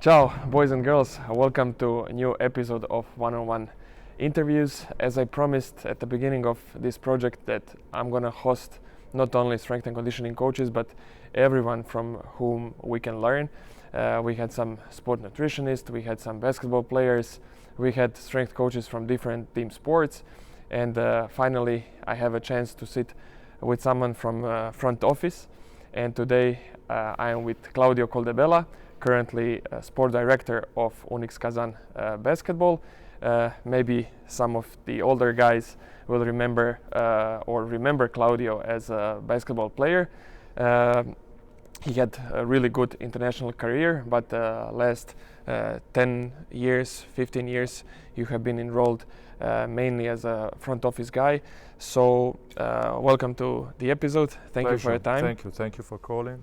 Ciao, boys and girls. Welcome to a new episode of one-on-one interviews. As I promised at the beginning of this project, that I'm gonna host not only strength and conditioning coaches, but everyone from whom we can learn. We had some sport nutritionists, we had some basketball players, we had strength coaches from different team sports, and finally, I have a chance to sit with someone from front office. And today, I am with Claudio Coldebella, currently sport director of Unix Kazan basketball. Maybe some of the older guys will remember Claudio as a basketball player. He had a really good international career, but last 10 years, 15 years, you have been enrolled mainly as a front office guy. So welcome to the episode. Thank you for your time. Thank you for calling.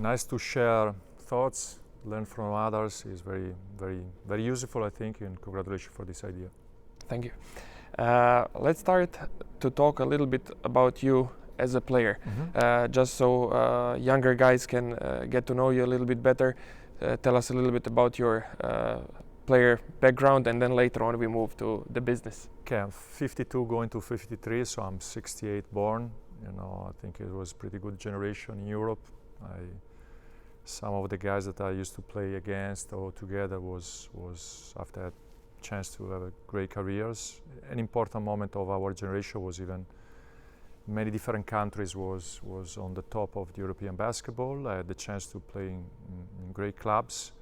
Nice to share thoughts, learn from others is very useful, I think, and congratulations for this idea. Thank you. Let's start to talk a little bit about you as a player, just so younger guys can get to know you a little bit better. Tell us a little bit about your player background, and then later on we move to the business. Okay, I'm 52 going to 53, so I'm 68 born. I think it was a pretty good generation in Europe. Some of the guys that I used to play against or together was after I had a chance to have great careers. An important moment of our generation was even many different countries was on the top of the European basketball. I had the chance to play in great clubs.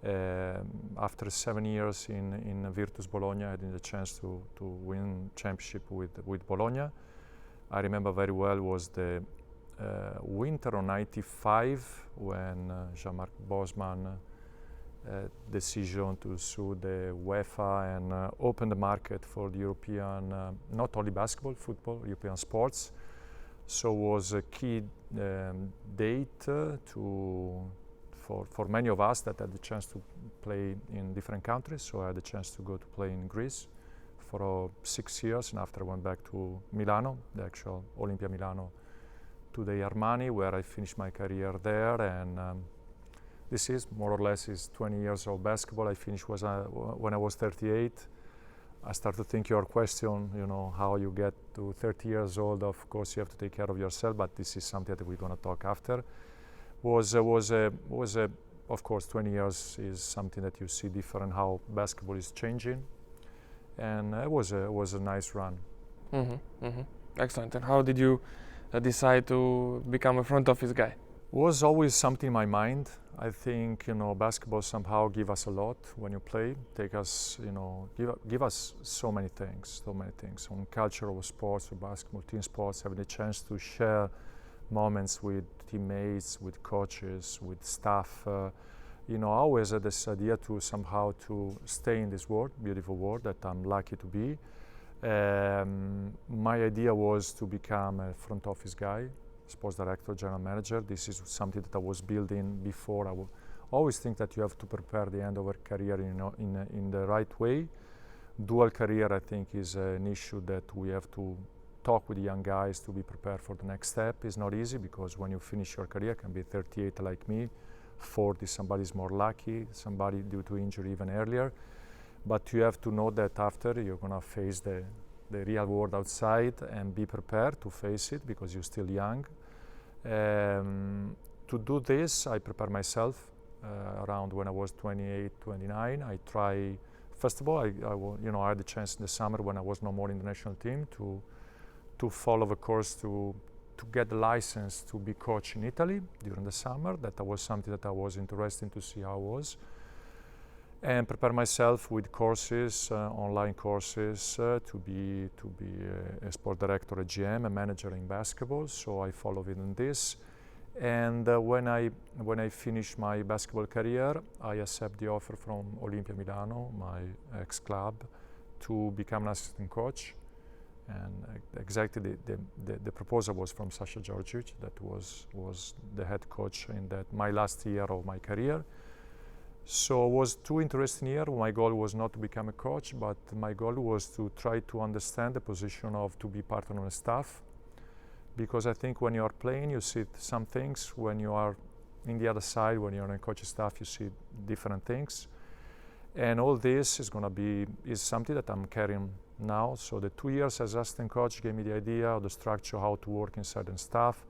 After 7 years in Virtus Bologna, I had the chance to win championship with Bologna. I remember very well was the winter of '95 when Jean-Marc Bosman decision to sue the UEFA and open the market for the European, not only basketball, football, European sports. So was a key date for many of us that had the chance to play in different countries. So I had the chance to go to play in Greece for 6 years, and after I went back to Milano, the actual Olympia Milano, to the Armani, where I finished my career there. And this is more or less is 20 years of basketball. I finished when I was 38. I started to think your question, how you get to 30 years old. Of course, you have to take care of yourself, but this is something that we're going to talk after. Of course, 20 years is something that you see different how basketball is changing, and it was a nice run. Excellent. And how did you decide to become a front office guy? Was always something in my mind. I think basketball somehow give us a lot when you play. Take us, give us so many things. On culture of sports, or basketball, team sports, having the chance to share moments with teammates, with coaches, with staff. I always had this idea to somehow to stay in this world, beautiful world that I'm lucky to be. My idea was to become a front office guy, sports director, general manager. This is something that I was building before. I always think that you have to prepare the end of a career in the right way. Dual career, I think, is an issue that we have to talk with the young guys to be prepared for the next step. It's not easy because when you finish your career, can be 38 like me, 40 somebody's more lucky, somebody due to injury even earlier. But you have to know that after you're going to face the real world outside and be prepared to face it because you're still young. To do this, I prepare myself around when I was 28, 29. I try, first of all, I had the chance in the summer when I was no more in the national team to follow a course to get the license to be coach in Italy during the summer. That was something that I was interested in to see how it was. And prepare myself with courses, online courses, to be a sport director, a GM, a manager in basketball. So I followed in this. And when I finished my basketball career, I accepted the offer from Olympia Milano, my ex-club, to become an assistant coach. And exactly the proposal was from Sasha Georgic, that was the head coach in my last year of my career. So it was too interesting year. My goal was not to become a coach, but my goal was to try to understand the position of to be part of the staff. Because I think when you are playing, you see some things when you are in the other side, when you're on coaching staff, you see different things. And all this is something that I'm carrying now. So the 2 years as assistant coach gave me the idea of the structure, how to work inside and staff,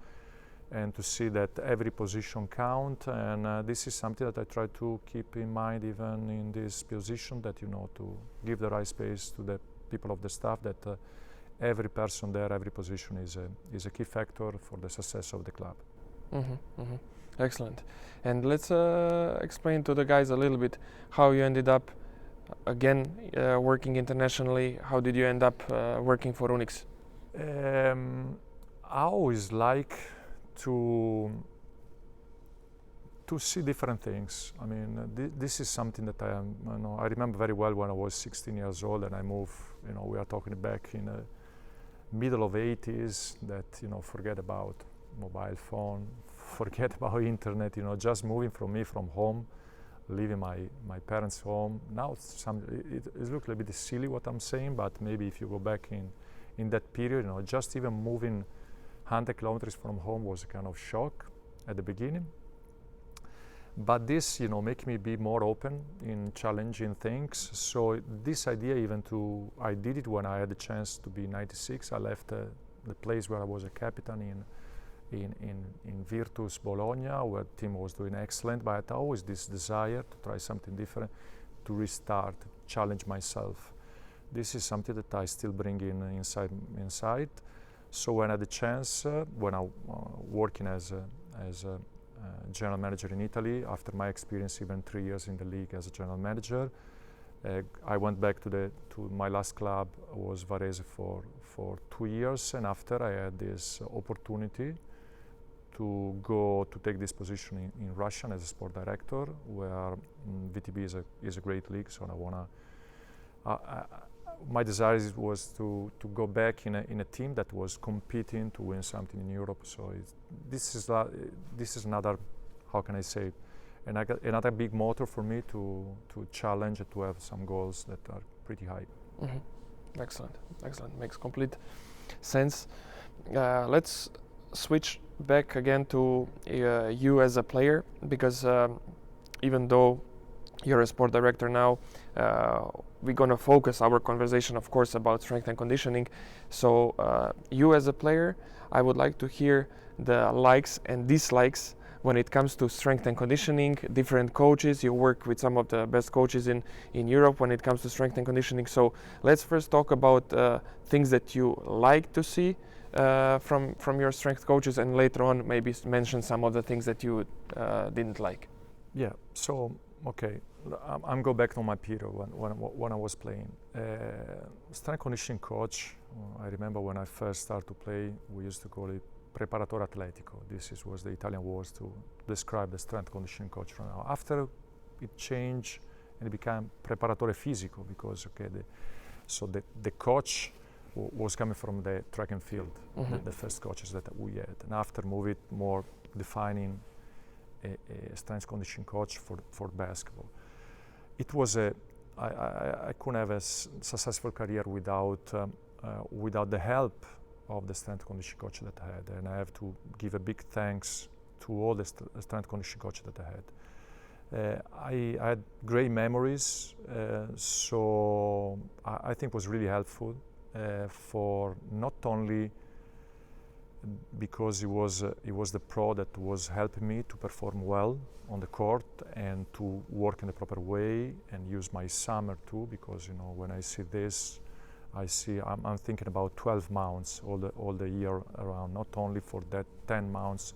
and to see that every position count. And this is something that I try to keep in mind even in this position, that to give the right space to the people of the staff, that every person there, every position is a key factor for the success of the club. Excellent. And let's explain to the guys a little bit how you ended up again working internationally. How did you end up working for Unix? I always like to see different things. I mean, this is something that I remember very well when I was 16 years old and I moved. We are talking back in the middle of 80s. That forget about mobile phone, forget about internet. Just moving from home, leaving my parents' home. Now it looks a little bit silly what I'm saying, but maybe if you go back in that period, just even moving 100 kilometers from home was a kind of shock at the beginning. But this, make me be more open in challenging things. So this idea, I did it when I had the chance to be 96. I left the place where I was a captain in Virtus Bologna, where the team was doing excellent. But I had always this desire to try something different, to restart, challenge myself. This is something that I still bring inside. So when I had the chance, when I working as a general manager in Italy, after my experience even 3 years in the league as a general manager, I went back to my last club was Varese for 2 years, and after I had this opportunity to go to take this position in Russia as a sport director, where VTB is a great league. So my desire was to go back in a team that was competing to win something in Europe. So this is another, how can I say, another big motor for me to challenge and to have some goals that are pretty high. Excellent, makes complete sense. Let's switch back again to you as a player, because even though you're a sport director now, we're going to focus our conversation, of course, about strength and conditioning. So you as a player, I would like to hear the likes and dislikes when it comes to strength and conditioning, different coaches. You work with some of the best coaches in Europe when it comes to strength and conditioning. So let's first talk about things that you like to see from your strength coaches, and later on maybe mention some of the things that you didn't like. Yeah, so okay, I'm go back to my period when I was playing. Strength conditioning coach, I remember when I first started to play, we used to call it preparatore atletico. This was the Italian word to describe the strength conditioning coach from now. After it changed and it became preparatore fisico, because the coach was coming from the track and field, the first coaches that we had, and after move it more defining a strength conditioning coach for basketball. It was I couldn't have a successful career without the help of the strength conditioning coach that I had, and I have to give a big thanks to all the strength conditioning coach that I had. I had great memories, so I think it was really helpful for not only because he was the pro that was helping me to perform well on the court and to work in the proper way and use my summer too, because when I see this, I'm thinking about 12 months all the year around, not only for that 10 months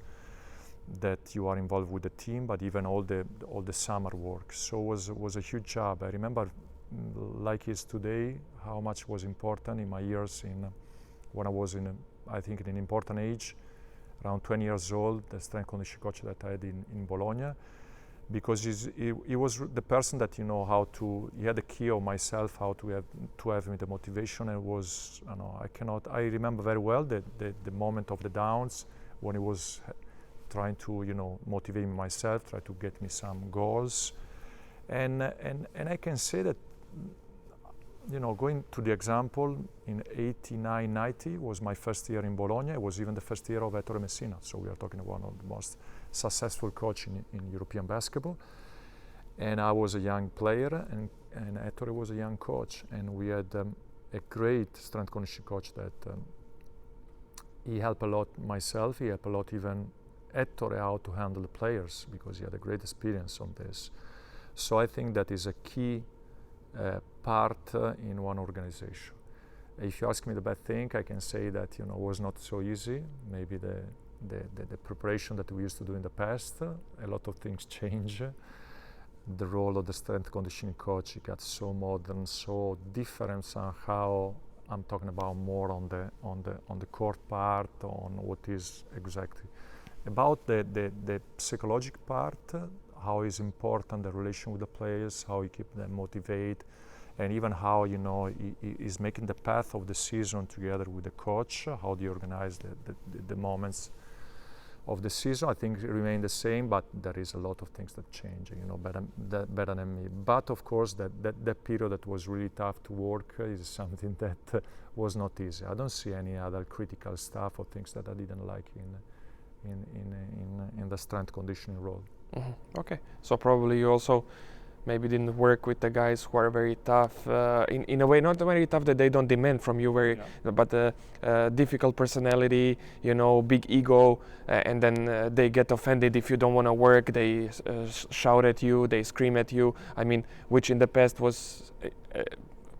that you are involved with the team, but even all the summer work. So it was a huge job. I remember, like is today, how much was important in my years when I was I think in an important age, around 20 years old, the strength conditioning coach that I had in Bologna, because he was the person that he had the key of myself, how to have me the motivation, and was I remember very well the moment of the downs when he was trying to motivate me myself, try to get me some goals, and I can say that going to the example, in 89-90 was my first year in Bologna. It was even the first year of Ettore Messina. So we are talking about one of the most successful coach in European basketball. And I was a young player, and Ettore was a young coach. And we had a great strength conditioning coach that he helped a lot myself. He helped a lot even Ettore how to handle the players, because he had a great experience on this. So I think that is a key part in one organization. If you ask me the bad thing, I can say that it was not so easy. Maybe the preparation that we used to do in the past, a lot of things change. The role of the strength conditioning coach, it got so modern, so different somehow. I'm talking about more on the court part, on what is exactly about the psychological part, how is important the relation with the players, how you keep them motivated, and even how he is making the path of the season together with the coach, how do you organize the moments of the season. I think it remained the same, but there is a lot of things that change, better than me. But of course, that period that was really tough to work is something that was not easy. I don't see any other critical stuff or things that I didn't like in the strength conditioning role. Mm-hmm. Okay, so probably you also maybe didn't work with the guys who are very tough, in a way, not very tough that they don't demand from you but difficult personality, big ego, and then they get offended if you don't want to work. They shout at you, they scream at you. I mean, which in the past was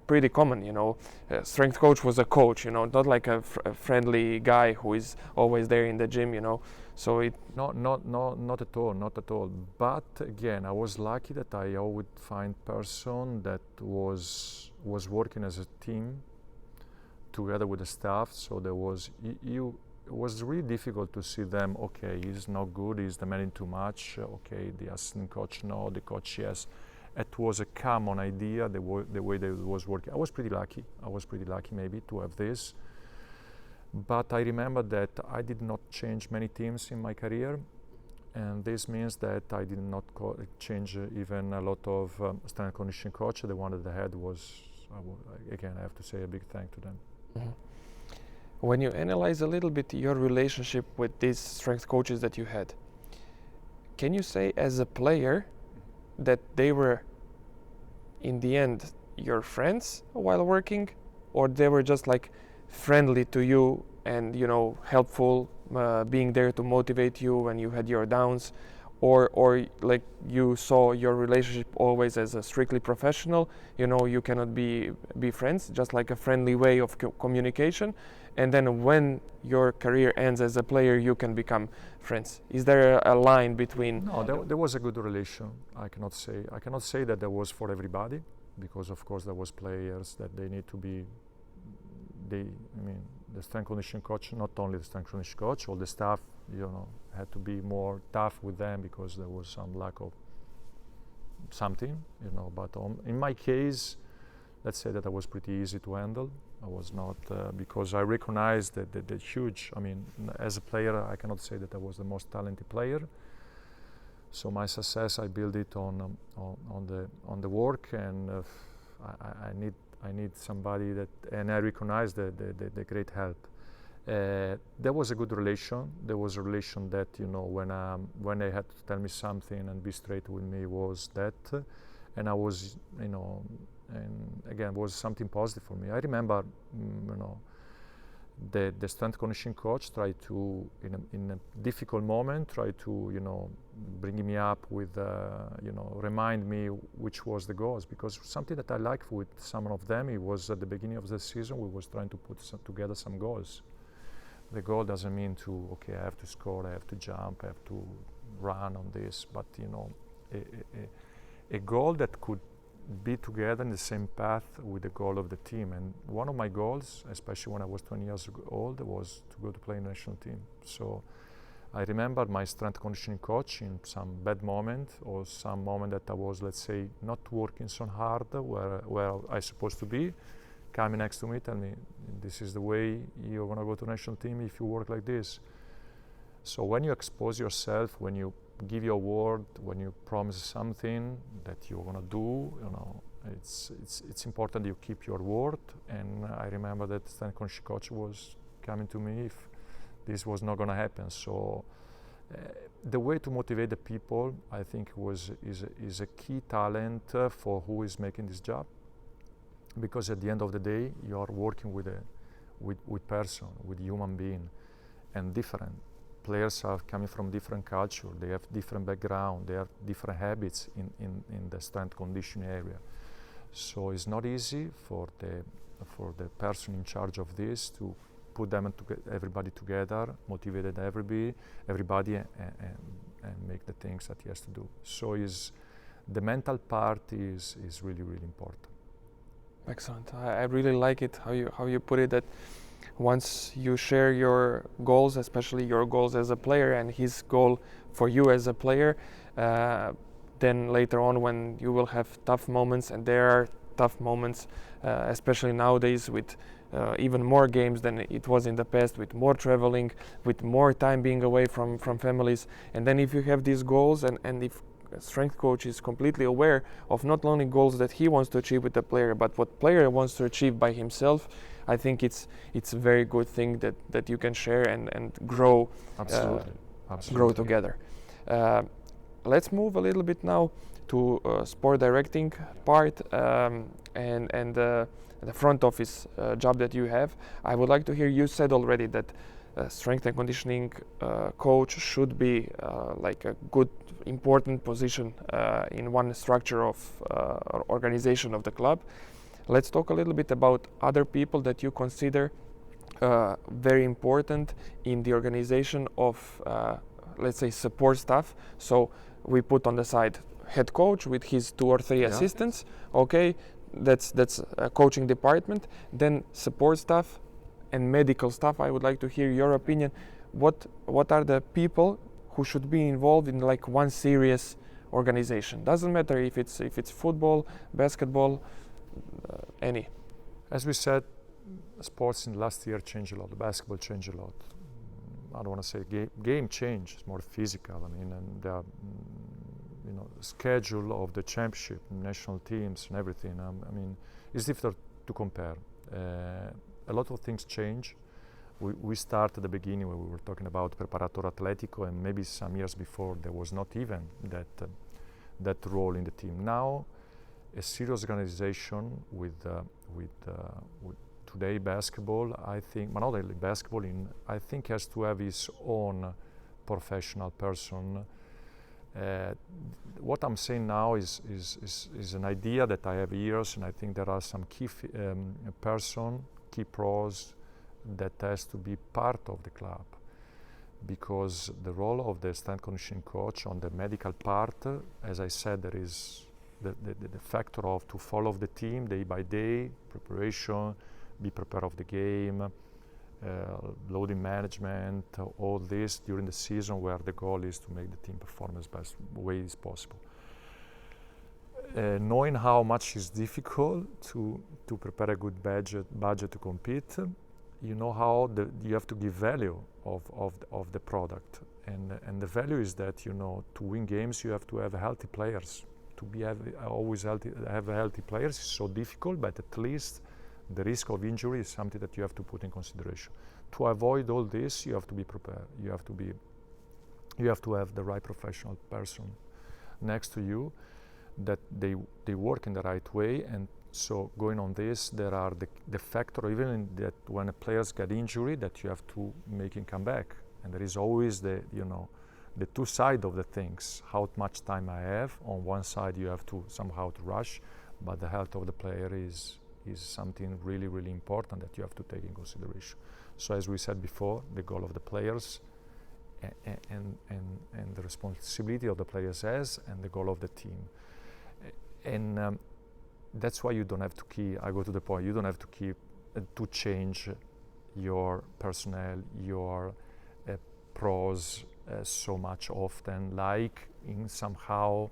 pretty common. Strength coach was a coach, not like a friendly guy who is always there in the gym. So it not at all. But again, I was lucky that I would find person that was working as a team together with the staff. So there was it was really difficult to see them. Okay, he's not good. He's demanding too much. Okay, the assistant coach no, the coach yes. It was a common idea the way they was working. I was pretty lucky maybe to have this. But I remember that I did not change many teams in my career, and this means that I did not change even a lot of strength conditioning coach. The one that I had was, again, I have to say a big thank to them. Mm-hmm. When you analyze a little bit your relationship with these strength coaches that you had, can you say as a player that they were, in the end, your friends while working, or they were just like friendly to you and helpful, being there to motivate you when you had your downs, or like you saw your relationship always as a strictly professional, you cannot be friends, just like a friendly way of communication, and then when your career ends as a player you can become friends? Is there a line between? No, there was a good relation. I cannot say that there was for everybody, because of course there was players that they need to be the strength conditioning coach, not only the strength conditioning coach, all the staff, had to be more tough with them because there was some lack of something, But in my case, let's say that I was pretty easy to handle. I was not, because I recognized the huge, as a player, I cannot say that I was the most talented player. So my success, I built it on the work, and I need somebody that, and I recognize the great help. There was a good relation. There was a relation that, when they had to tell me something and be straight with me, was that, and I was, and again, was something positive for me. I remember, the strength conditioning coach tried to, in a difficult moment, try to, bring me up with, remind me which was the goals, because something that I liked with some of them, it was at the beginning of the season, we was trying to put together some goals. The goal doesn't mean to, okay, I have to score, I have to jump, I have to run on this, but a goal that could be together in the same path with the goal of the team. And one of my goals, especially when I was 20 years old, was to go to play in the national team. So I remember my strength conditioning coach in some bad moment, or some moment that I was, let's say, not working so hard where I supposed to be, coming next to me, tell me, this is the way you're going to go to national team if you work like this. So when you expose yourself, when you give your word, when you promise something that you're going to do, It's important you keep your word. And I remember that Stan coach was coming to me if this was not going to happen. So the way to motivate the people, I think, is a key talent for who is making this job. Because at the end of the day, you are working with person, with human being, and different players are coming from different culture. They have different background. They have different habits in the strength conditioning area. So it's not easy for the person in charge of this to put them everybody together, motivated everybody, and make the things that he has to do. So the mental part is really, really important. Excellent. I really like it how you put it, that once you share your goals, especially your goals as a player and his goal for you as a player, then later on when you will have tough moments, and there are tough moments, especially nowadays with even more games than it was in the past, with more traveling, with more time being away from families, and then if you have these goals and if a strength coach is completely aware of not only goals that he wants to achieve with the player, but what player wants to achieve by himself, I think it's a very good thing that you can share and grow. Absolutely. Grow together. Let's move a little bit now to sport directing part and the front office job that you have. I would like to hear, you said already that strength and conditioning coach should be like a good important position in one structure of organization of the club. Let's talk a little bit about other people that you consider very important in the organization of let's say support staff. So we put on the side head coach with his 2 or 3 assistants. Okay, that's a coaching department. Then support staff and medical staff. I would like to hear your opinion. What are the people who should be involved in like one serious organization? Doesn't matter if it's football, basketball, any. As we said, sports in last year changed a lot. Basketball changed a lot. I don't want to say game changed. It's more physical. I mean, and the schedule of the championship, national teams, and everything. I mean, it's difficult to compare. A lot of things change. We start at the beginning when we were talking about Preparatore Atletico, and maybe some years before there was not even that role in the team. Now, a serious organization with today basketball, I think, but not only basketball, I think has to have its own professional person. What I'm saying now is an idea that I have years, and I think there are some key key pros that has to be part of the club, because the role of the strength conditioning coach on the medical part, as I said, there is the factor of to follow the team day by day, preparation, be prepared of the game, loading management, all this during the season, where the goal is to make the team perform as best way as possible. Knowing how much is difficult to prepare a good budget to compete, you know how you have to give value of the product, and the value is that, you know, to win games you have to have healthy players. Always have healthy players is so difficult, but at least the risk of injury is something that you have to put in consideration. To avoid all this, you have to be prepared. You have to have the right professional person next to you, that they work in the right way. And so going on this, there are the factor, even in that when a players get injury, that you have to make him come back. And there is always the two sides of the things. How much time I have. On one side you have to somehow to rush, but the health of the player is something really, really important that you have to take in consideration. So as we said before, the goal of the players and the responsibility of the players and the goal of the team. And that's why you don't have to keep, I go to the point, you don't have to keep to change your personnel, your pros so much often, like in somehow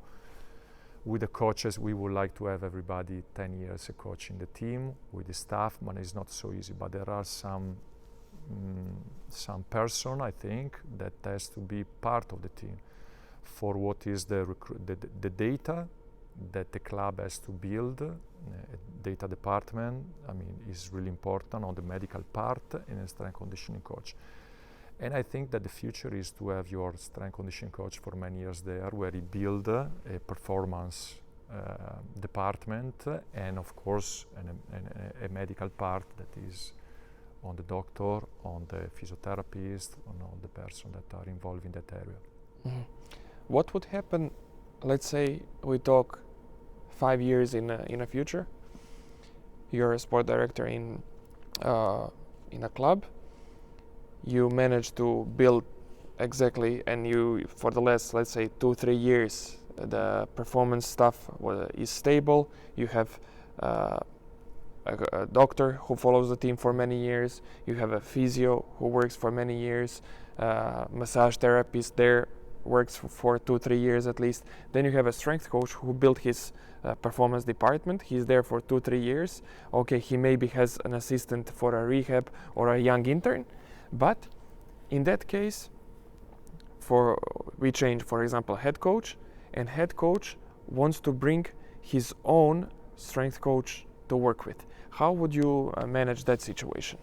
with the coaches, we would like to have everybody 10 years a coach in the team with the staff, but it's not so easy. But there are some person, I think, that has to be part of the team for what is the data that the club has to build. Data department, I mean, is really important on the medical part and a strength conditioning coach. And I think that the future is to have your strength conditioning coach for many years there, where he build a performance department and of course a medical part that is on the doctor, on the physiotherapist, on all the person that are involved in that area. Mm-hmm. What would happen, let's say we talk 5 years in a future, you're a sport director in a club, you manage to build exactly, and you for the last, let's say 2-3 years, the performance stuff is stable, you have a doctor who follows the team for many years, you have a physio who works for many years, massage therapist there works for 2-3 years at least, then you have a strength coach who built his performance department, he's there for 2-3 years, okay, he maybe has an assistant for a rehab or a young intern, but in that case we change, for example, head coach, and head coach wants to bring his own strength coach to work with. How would you manage that situation?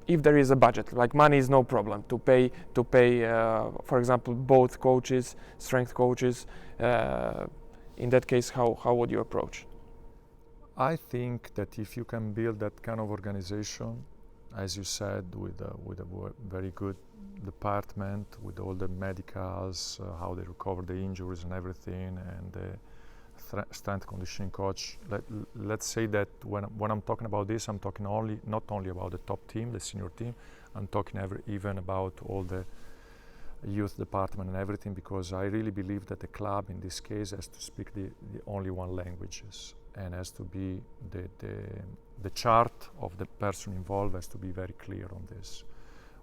If there is a budget, like money is no problem to pay, for example, both coaches, strength coaches. In that case, how would you approach? I think that if you can build that kind of organization, as you said, with a very good department, with all the medicals, how they recover the injuries and everything, and the strength conditioning coach. Let's say that when I'm talking about this, I'm talking not only about the top team, the senior team, I'm talking even about all the youth department and everything, because I really believe that the club in this case has to speak the only one languages, and has to be the chart of the person involved has to be very clear on this,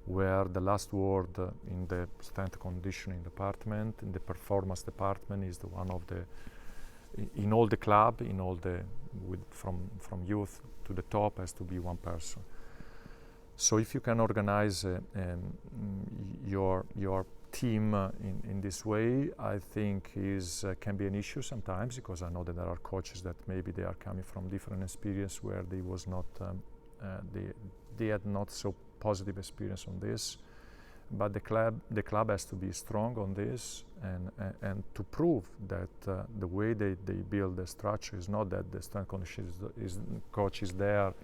where the last word in the strength conditioning department, in the performance department, is the one of the in all the club, in all the from youth to the top, has to be one person. So if you can organize your team in this way, I think can be an issue sometimes, because I know that there are coaches that maybe they are coming from different experience where they was not they had not so positive experience on this. But the club has to be strong on this, and to prove that the way they build the structure is not that the strength conditioning coach is there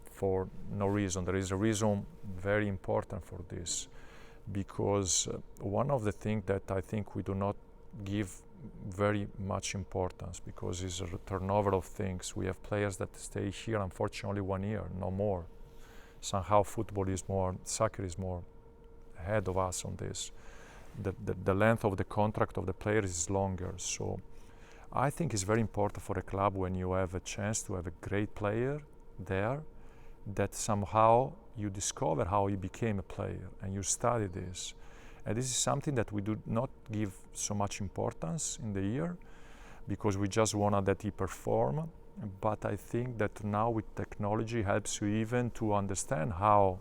for no reason. There is a reason very important for this, because one of the things that I think we do not give very much importance, because it's a turnover of things. We have players that stay here unfortunately 1 year, no more. Somehow soccer is more ahead of us on this. The length of the contract of the player is longer. So I think it's very important for a club, when you have a chance to have a great player there, that somehow you discover how he became a player and you study this. And this is something that we do not give so much importance in the year, because we just want that he perform. But I think that now with technology helps you even to understand how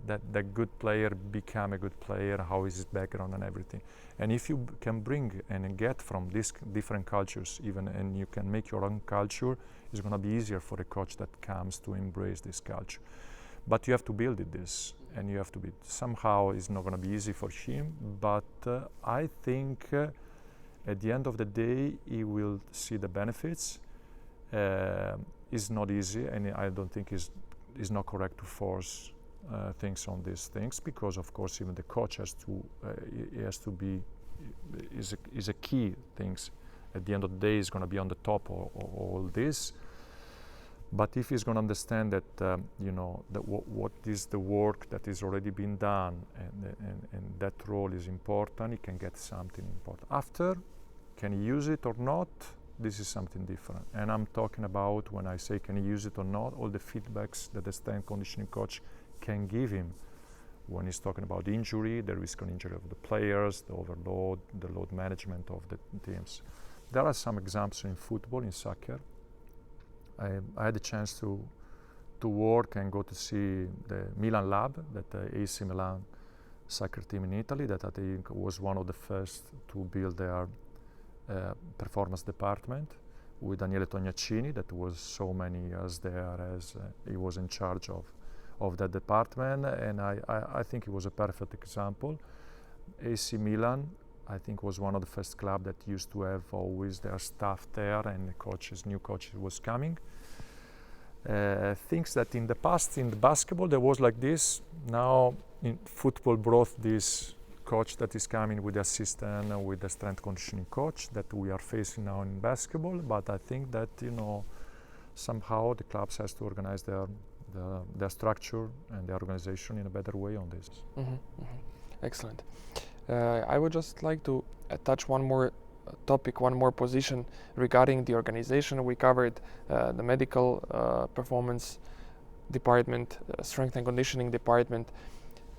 that good player become a good player, how is his background and everything. And if you can bring and get from these different cultures even, and you can make your own culture, it's going to be easier for a coach that comes to embrace this culture. But you have to build this, and you have to be, somehow it's not going to be easy for him, but I think at the end of the day he will see the benefits. It's not easy, and I don't think it's not correct to force things on these things, because of course even the coach has to be is a key things. At the end of the day, is going to be on the top of all this. But if he's going to understand that what is the work that is already been done, and that role is important, he can get something important. After, can he use it or not? This is something different. And I'm talking about, when I say can he use it or not, all the feedbacks that the strength conditioning coach can give him. When he's talking about injury, the risk of injury of the players, the overload, the load management of the teams. There are some examples in football, in soccer. I had the chance to work and go to see the Milan lab that AC Milan soccer team in Italy that I think was one of the first to build their performance department, with Daniele Tognaccini, that was so many years there as he was in charge of that department, and I think it was a perfect example. AC Milan, I think, was one of the first clubs that used to have always their staff there, and the new coaches was coming. Things that in the past in the basketball there was like this, now in football brought this coach that is coming with the assistant and with the strength conditioning coach that we are facing now in basketball. But I think that, you know, somehow the clubs has to organize their structure and their organization in a better way on this. Excellent. I would just like to touch one more topic, one more position regarding the organization. We covered the medical performance department, strength and conditioning department.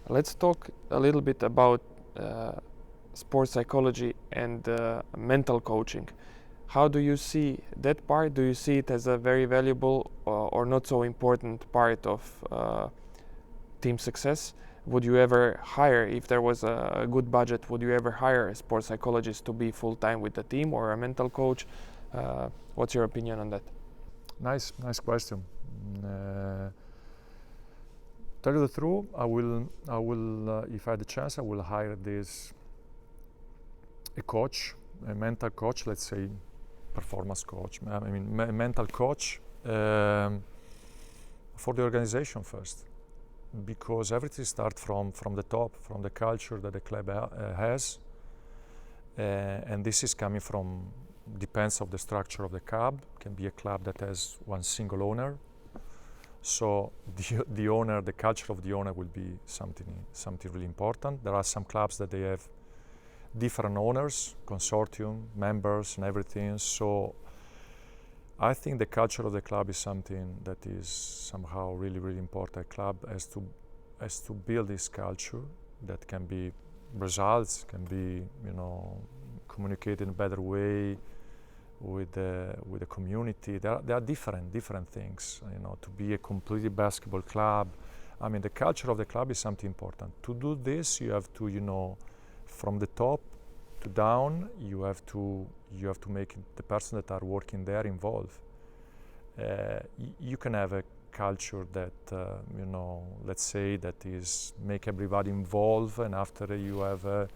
Let's talk a little bit about sports psychology and mental coaching. How do you see that part? Do you see it as a very valuable or not so important part of team success? Would you ever hire, if there was a good budget, would you ever hire a sports psychologist to be full-time with the team, or a mental coach? What's your opinion on that? Nice question. Tell you the truth, I will, if I had the chance, I will hire a coach, a mental coach, let's say performance coach, mental coach for the organization first, because everything starts from the top, from the culture that the club has, and this is coming from, depends of the structure of the club. It can be a club that has one single owner, so the owner, the culture of the owner will be something really important. There are some clubs that they have different owners, consortium, members and everything, so I think the culture of the club is something that is somehow really, really important. A club has to build this culture that can be results, can be, you know, communicated in a better way with the community. There are different things, you know, to be a completely basketball club. I mean, the culture of the club is something important. To do this, you have to, you know, from the top to down, you have to make the person that are working there involved. You can have a culture that, you know, let's say that is make everybody involved, and after you have a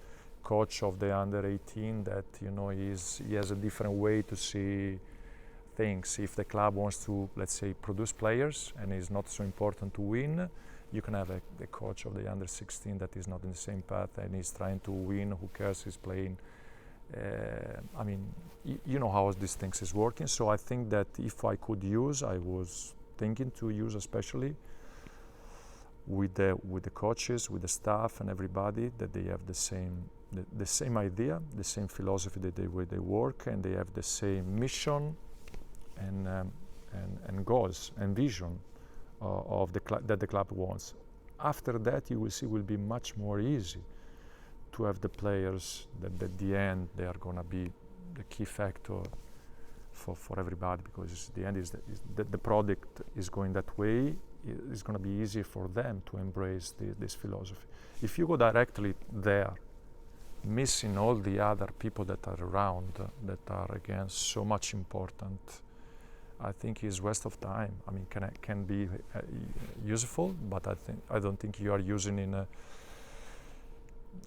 coach of the under 18 that, you know, he has a different way to see things. If the club wants to, let's say, produce players and it's not so important to win, you can have a coach of the under 16 that is not in the same path and is trying to win. Who cares? He's playing. I mean, you know how these things is working. So I think that if I could use, I was thinking to use, especially with the coaches, with the staff and everybody, that they have the same idea, the same philosophy, that they work, and they have the same mission and goals and vision of that the club wants. After that, you will see, will be much more easy to have the players that at the end they are going to be the key factor for everybody, because the end is that the product is going that way. It's going to be easier for them to embrace this philosophy. If you go directly there, missing all the other people that are around, that are again so much important, I think is waste of time. I mean, can be useful, but I don't think you are using in a,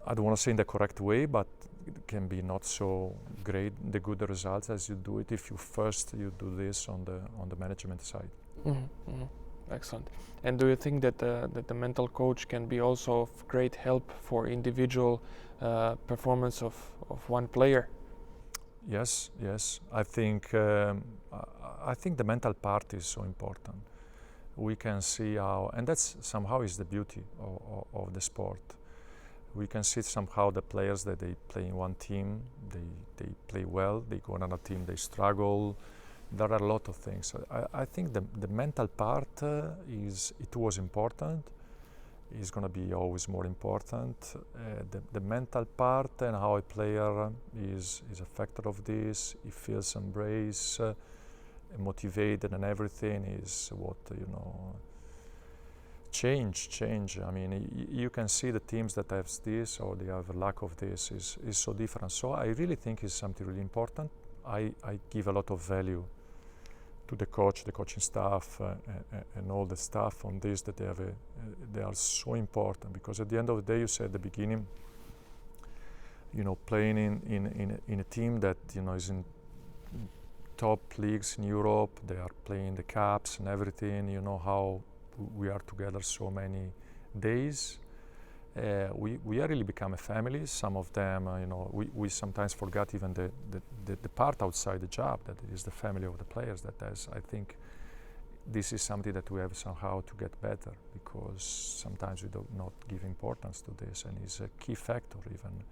I don't want to say in the correct way, but it can be not so great, the good results, as you do it if you do this on the management side. Excellent. And do you think that the mental coach can be also of great help for individual performance of one player? Yes. I think the mental part is so important. We can see how, and that's somehow is the beauty of the sport. We can see somehow the players that they play in one team, they play well, they go on another team, they struggle. There are a lot of things. I think the mental part was important, is going to be always more important. The mental part and how a player is a factor of this, he feels embraced, motivated and everything is what, you know, change. I mean, you can see the teams that have this or they have a lack of this is so different. So I really think it's something really important. I give a lot of value to the coach, the coaching staff, and all the staff on this, that they are so important, because at the end of the day, you said at the beginning, playing in a team that is in top leagues in Europe, they are playing the cups and everything. You know how we are together so many days. We are really become a family. Some of them, we sometimes forget even the part outside the job, that it is the family of the players. I think this is something that we have somehow to get better, because sometimes we do not give importance to this, and it's a key factor. Even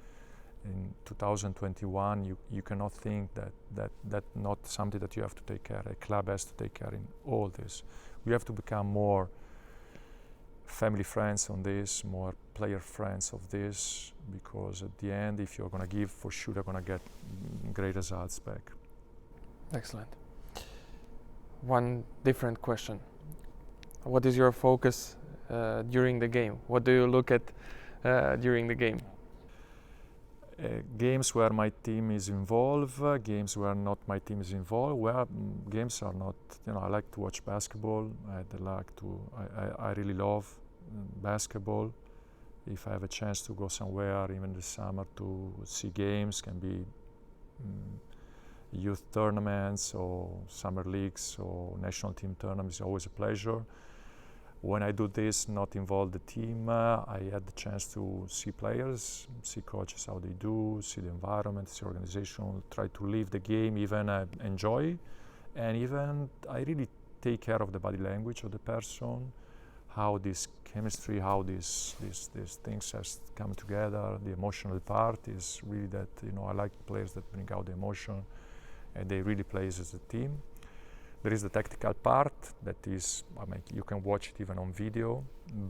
in 2021, you cannot think that not something that you have to take care. A club has to take care in all this. We have to become more family friends on this, more player friends of this, because at the end, if you're going to give, for sure you're going to get great results back. Excellent. One different question. What is your focus during the game? What do you look at during the game? Games where my team is involved, games where not my team is involved, where games are not, I like to watch basketball. I really love basketball. If I have a chance to go somewhere, even this summer, to see games, can be youth tournaments or summer leagues or national team tournaments, is always a pleasure. When I do this, not involve the team, I had the chance to see players, see coaches, how they do, see the environment, see organization, try to live the game, even enjoy, and even I really take care of the body language of the person, how this chemistry, how these things has come together. The emotional part is really that, I like players that bring out the emotion and they really play as a team. There is the tactical part that is, you can watch it even on video,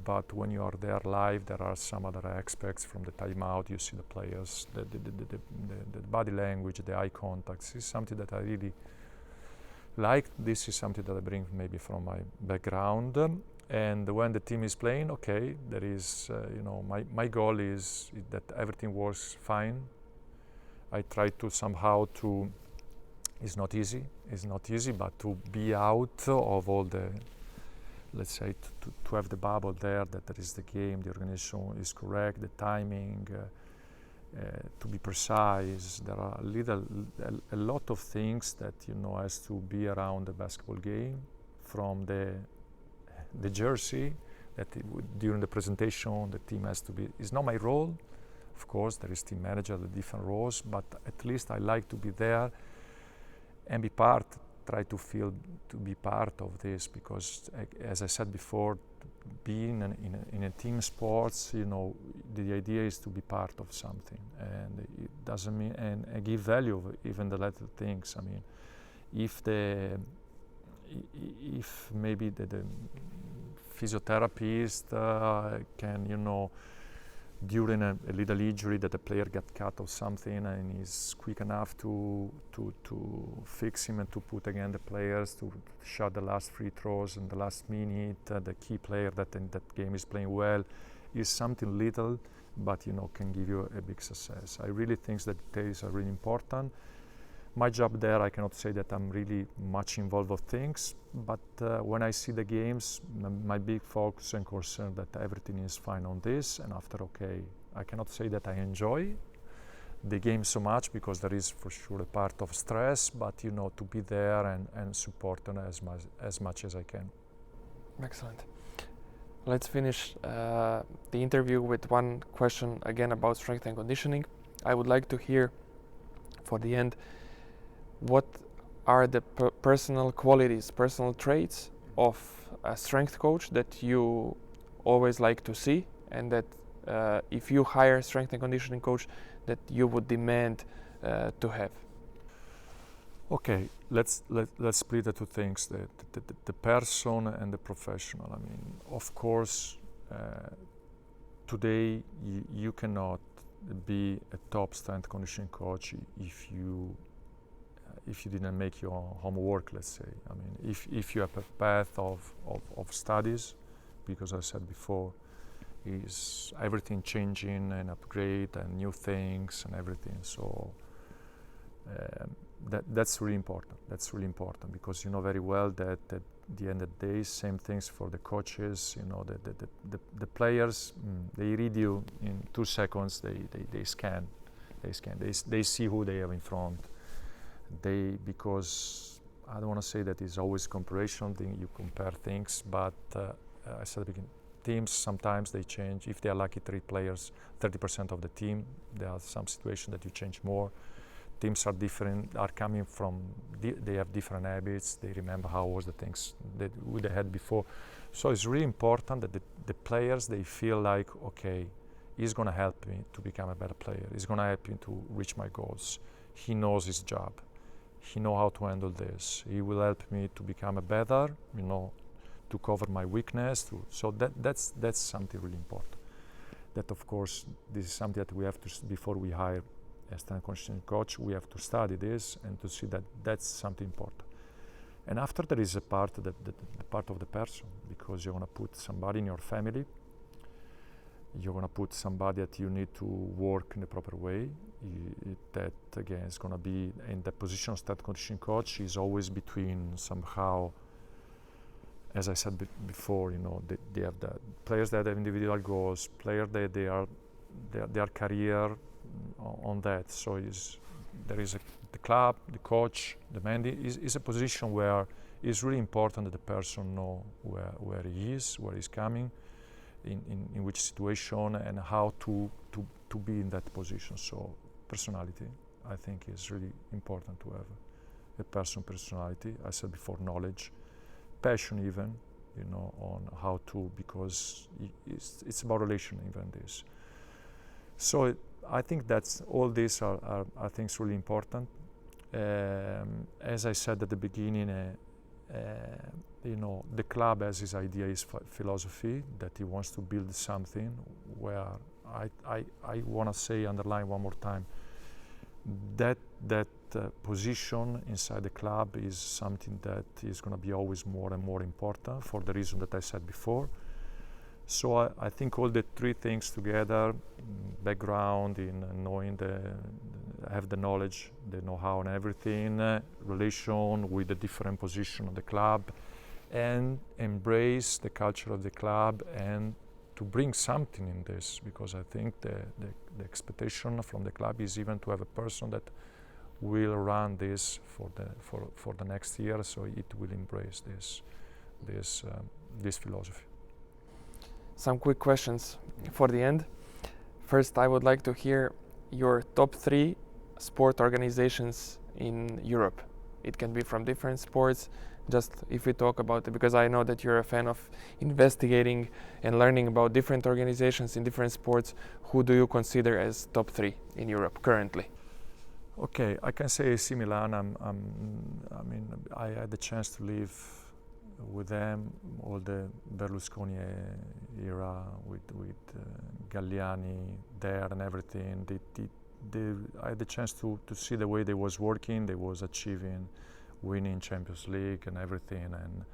but when you are there live, there are some other aspects from the timeout. You see the players, the body language, the eye contacts. Is something that I really like. This is something that I bring maybe from my background. And when the team is playing, okay, there is, my goal is that everything works fine. I try to somehow to. It's not easy, but to be out of all the, let's say, to have the bubble there, that there is the game, the organization is correct, the timing, to be precise. There are a lot of things that, has to be around the basketball game, from the jersey, that during the presentation, the team has to be, it's not my role. Of course, there is team manager, the different roles, but at least I like to be there and try to be part of this, because as I said before, being in a team sports, the idea is to be part of something, and it doesn't mean, and give value of even the little things. I mean, if maybe the physiotherapist can, during a little injury that the player got cut or something, and is quick enough to fix him and to put again the players to shot the last free throws in the last minute, the key player that in that game is playing well, is something little, but can give you a big success. I really think that details are really important. My job there, I cannot say that I'm really much involved with things, but when I see the games, my big focus and concern that everything is fine on this, and after, okay, I cannot say that I enjoy the game so much, because there is for sure a part of stress, but to be there and support them as much as I can. Excellent. Let's finish the interview with one question again about strength and conditioning. I would like to hear, for the end, what are the personal qualities, personal traits of a strength coach that you always like to see, and that if you hire a strength and conditioning coach, that you would demand to have? Okay, let's split the two things: the person and the professional. I mean, of course, today you cannot be a top strength conditioning coach if you didn't make your homework, let's say. I mean, if you have a path of studies, because I said before, is everything changing and upgrade and new things and everything. So that's really important. That's really important because you know very well that at the end of the day, same things for the coaches. You know, the players, they read you in 2 seconds. They scan, they see who they have in front. Because I don't want to say that it's always comparison thing. You compare things, but I said at the beginning, teams sometimes they change. If they are lucky, 3 players, 30% of the team. There are some situations that you change more. Teams are different, are coming from, they have different habits, they remember how was the things that they had before. So it's really important that the players, they feel like, okay, he's gonna help me to become a better player. He's gonna help me to reach my goals. He knows his job. He knows how to handle this. He will help me to become a better, you know, to cover my weakness. So that's something really important. That of course, this is something that we have to, before we hire a strength conditioning coach, we have to study this and to see that that's something important. And after there is a part, the part of the person, because you're going to put somebody in your family, you're going to put somebody that you need to work in the proper way. That again is going to be in the position of strength conditioning coach is always between somehow, as I said before, you know, they have the players that have individual goals, players that they are their career on that. So there is the club, the coach, the man is a position where it's really important that the person know where he is, where he's coming, in which situation, and how to be in that position. So personality, I think, is really important to have a personality. I said before, knowledge, passion, even, you know, on how to, because it's about relation, even this. So I think that's all these are things really important. As I said at the beginning, you know, the club has his idea, his philosophy, that he wants to build something where I want to say, underline one more time, that position inside the club is something that is going to be always more and more important for the reason that I said before. So I think all the 3 things together, background in knowing have the knowledge, the know-how and everything, relation with the different position of the club, and embrace the culture of the club and to bring something in this, because I think the expectation from the club is even to have a person that will run this for the next year, so it will embrace this philosophy. Some quick questions for the end. First, I would like to hear your top 3 sport organizations in Europe. It can be from different sports, just if we talk about it, because I know that you're a fan of investigating and learning about different organizations in different sports. Who do you consider as top 3 in Europe currently? Okay, I can say AC Milan. I mean, I had the chance to live with them all the Berlusconi era with Galliani there and everything. I had the chance to see the way they was working. They was achieving, winning Champions League and everything. And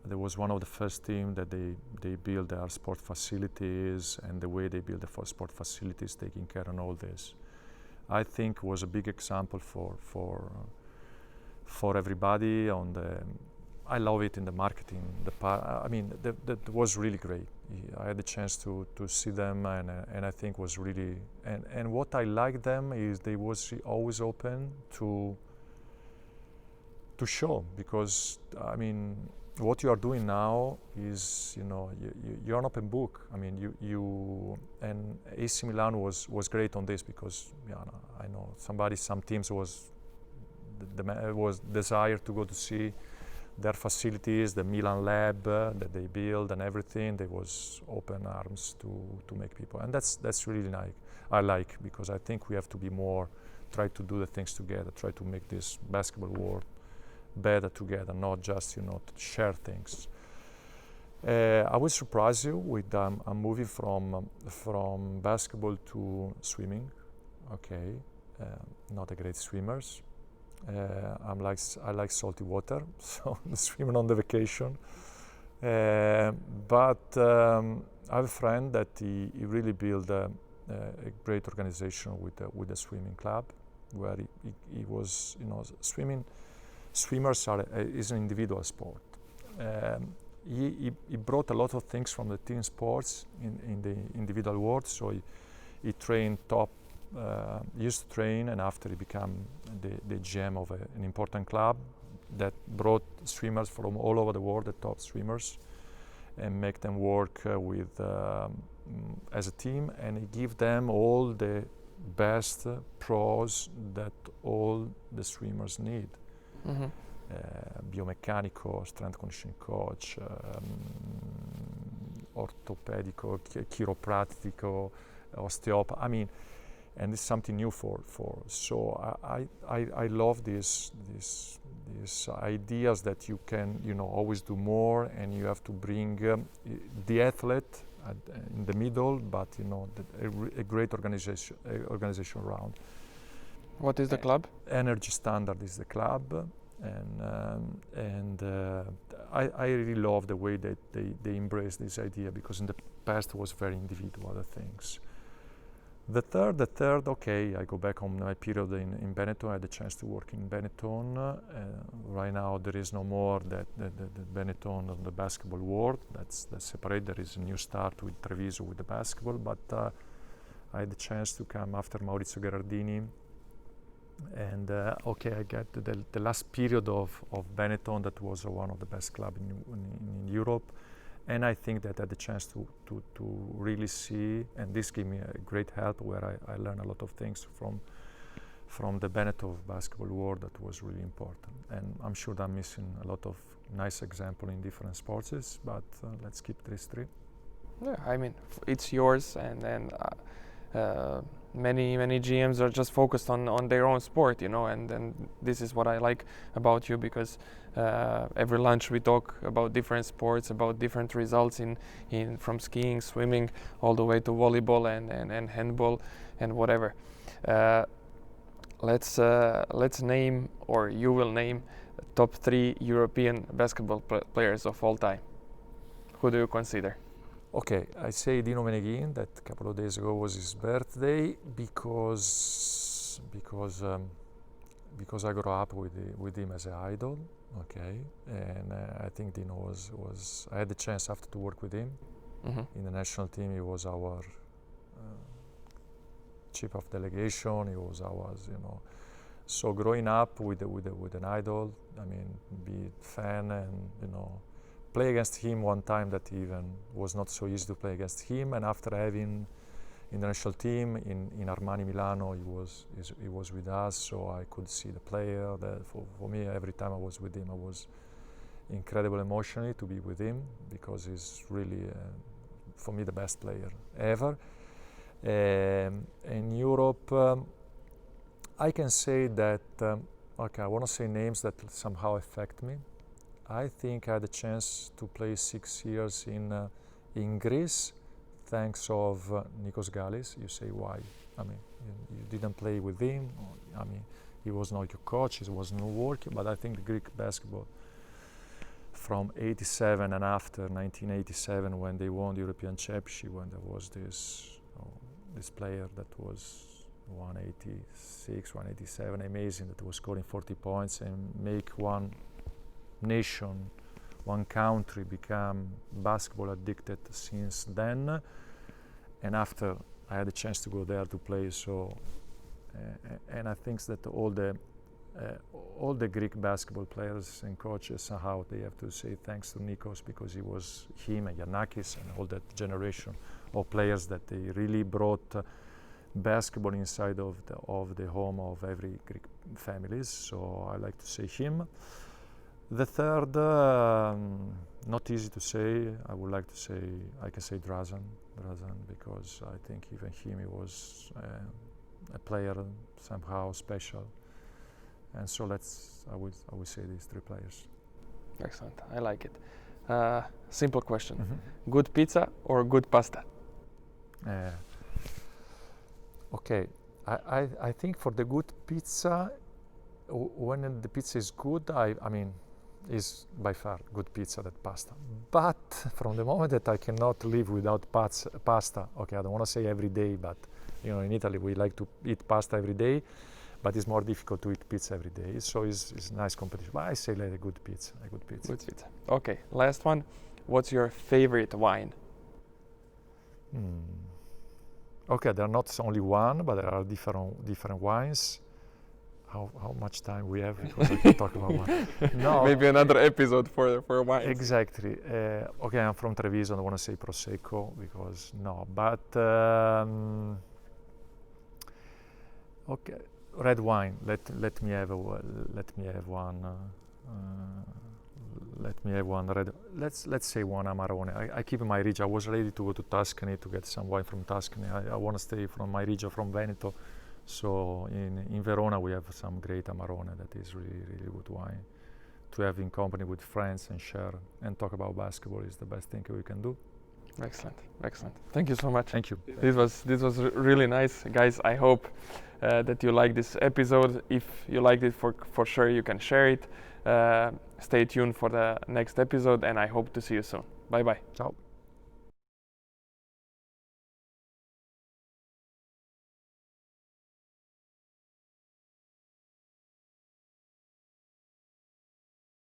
there was one of the first team that they built their sport facilities, and the way they build the sport facilities, taking care of all this, I think was a big example for everybody. I love it in the marketing. I mean, that was really great. I had the chance to see them, and I think was really. And what I like them is they was always open to show, because I mean, what you are doing now is, you know, you're an open book. I mean, you and AC Milan was great on this, because I know some teams was desire to go to see their facilities, the Milan lab that they build and everything. They was open arms to make people, and that's really I like, because I think we have to be more, try to do the things together, try to make this basketball world better together, not just, you know, to share things. I will surprise you with I'm moving from basketball to swimming. Okay, not a great swimmers. I like salty water, so swimming on the vacation. But I have a friend that he really built a great organization with the swimming club, where he was, swimmers is an individual sport. He brought a lot of things from the team sports in the individual world. So he trained top, used to train, and after he became the GM of an important club that brought swimmers from all over the world, the top swimmers, and make them work with as a team, and he give them all the best pros that all the swimmers need. Mm-hmm. Biomeccanico, strength conditioning coach, orthopedico, chiropratico, osteopath. I mean, and it's something new for. So I love these ideas that you can always do more, and you have to bring the athlete in the middle, but a great organization around. What is the club? Energy Standard is the club, and I really love the way that they embrace this idea, because in the past it was very individual, the things. The third, okay, I go back on my period in Benetton. I had the chance to work in Benetton. Right now there is no more the Benetton of the basketball world. That's separate. There is a new start with Treviso with the basketball, but I had the chance to come after Maurizio Gherardini. And okay, I get the last period of Benetton. That was one of the best clubs in Europe. And I think that I had the chance to really see, and this gave me a great help, where I learned a lot of things from the Benetton basketball world that was really important. And I'm sure that I'm missing a lot of nice examples in different sports, but let's keep these three. Yeah, I mean, it's yours, and many GMs are just focused on their own sport, and this is what I like about you, because every lunch we talk about different sports, about different results in from skiing, swimming, all the way to volleyball and handball and whatever. Let's name, or you will name, top 3 European basketball players of all time. Who do you consider? Okay, I say Dino Meneghin. That a couple of days ago was his birthday, because I grew up with him as an idol. Okay, and I think Dino was. I had the chance after to work with him in the national team. He was our chief of delegation. He was ours, So growing up with an idol, I mean, be fan and play against him one time that even was not so easy to play against him, and after having in the national team in Armani Milano, he was with us, so I could see the player. For me, every time I was with him, I was incredible emotionally to be with him, because he's really for me the best player ever. In Europe, I can say that okay, I want to say names that somehow affect me. I think I had a chance to play 6 years in Greece, thanks of Nikos Galis. You say why? I mean, you didn't play with him. I mean, he was not your coach. He was not working. But I think the Greek basketball from '87 and after 1987, when they won the European Championship, when there was this player that was 186, 187, amazing, that was scoring 40 points and make one nation, one country become basketball addicted since then. And after I had a chance to go there to play, so and I think that all the Greek basketball players and coaches, somehow they have to say thanks to Nikos, because he was him and Giannakis and all that generation of players that they really brought basketball inside of the home of every Greek families. So I like to say him. The third, not easy to say. I would like to say, I can say Drazen, because I think even him, he was a player somehow special. And so I would say these 3 players. Excellent, I like it. Simple question: good pizza or good pasta? Okay, I think for the good pizza, when the pizza is good, I mean, is by far good pizza than pasta. But from the moment that I cannot live without pasta, okay, I don't want to say every day, but in Italy we like to eat pasta every day, but it's more difficult to eat pizza every day. So it's nice competition. But I say like a good pizza. Good pizza. Okay, last one. What's your favorite wine? Okay, there are not only one, but there are different wines. How much time we have, because I can talk about one. No, maybe another episode for wine. Exactly. Okay, I'm from Treviso. I don't want to say Prosecco because no, but okay, red wine. Let me have one. Let me have one red. Let's say one Amarone. I keep my region. I was ready to go to Tuscany to get some wine from Tuscany. I want to stay from my region, from Veneto. So in Verona we have some great Amarone that is really good wine to have in company with friends and share and talk about basketball is the best thing we can do. Excellent. Thank you so much. Thank you. This was really nice, guys. I hope that you like this episode. If you liked it, for sure you can share it. Stay tuned for the next episode, and I hope to see you soon. Bye bye. Ciao.